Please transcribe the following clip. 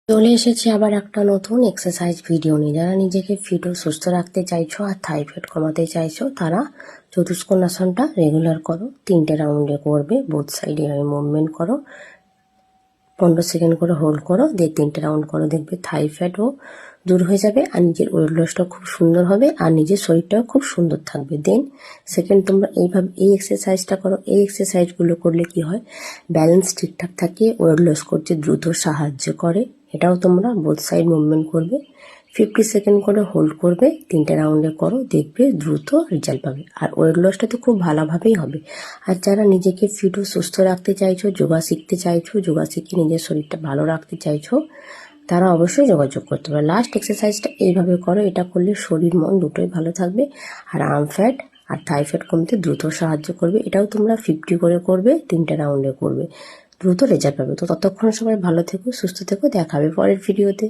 চলে এসেছি আবার একটা নতুন এক্সারসাইজ ভিডিও নিয়ে। যারা নিজেকে ফিট ও সুস্থ রাখতে চাইছো আর থাই ফ্যাট কমাতে চাইছো তারা চতুষ্কোণাসনটা রেগুলার করো। 3টে রাউন্ডে করবে, বোথ সাইডে মুভমেন্ট করো, 15 সেকেন্ড করে হোল্ড করো, দিয়ে 3টে রাউন্ড করো। দেখবে থাই ফ্যাটও দূর হয়ে যাবে আর নিজের ওয়েট লসটাও খুব সুন্দর হবে আর নিজের শরীরটাও খুব সুন্দর থাকবে। দেন সেকেন্ড তোমরা এইভাবে এই এক্সারসাইজটা করো। এই এক্সারসাইজগুলো করলে কি হয়, ব্যালেন্স ঠিকঠাক থাকে, ওয়েট লস করতে দ্রুত সাহায্য করে। এটাও তোমরা বোথ সাইড মুভমেন্ট করবে, 50 সেকেন্ড করে হোল্ড করবে, 3টে রাউন্ডে করো, দেখবে দ্রুত রেজাল্ট পাবে আর ওয়েট লসটা তো খুব ভালোভাবেই হবে। আর যারা নিজেকে ফিট ও সুস্থ রাখতে চাইছো, যোগা শিখতে চাইছো, যোগা শিখে নিজের শরীরটা ভালো রাখতে চাইছো, তারা অবশ্যই যোগাযোগ করতে পারে। লাস্ট এক্সারসাইজটা এইভাবে করো, এটা করলে শরীর মন দুটোই ভালো থাকবে আর আর্ম ফ্যাট আর থাই ফ্যাট কমতে দ্রুত সাহায্য করবে। এটাও তোমরা 50 করে করবে, 3টে রাউন্ডে করবে, দ্রুত রেজাল্ট পাবে। তো ততক্ষণ সবাই ভালো থেকো, সুস্থ থেকো, দেখা হবে পরের ভিডিওতে।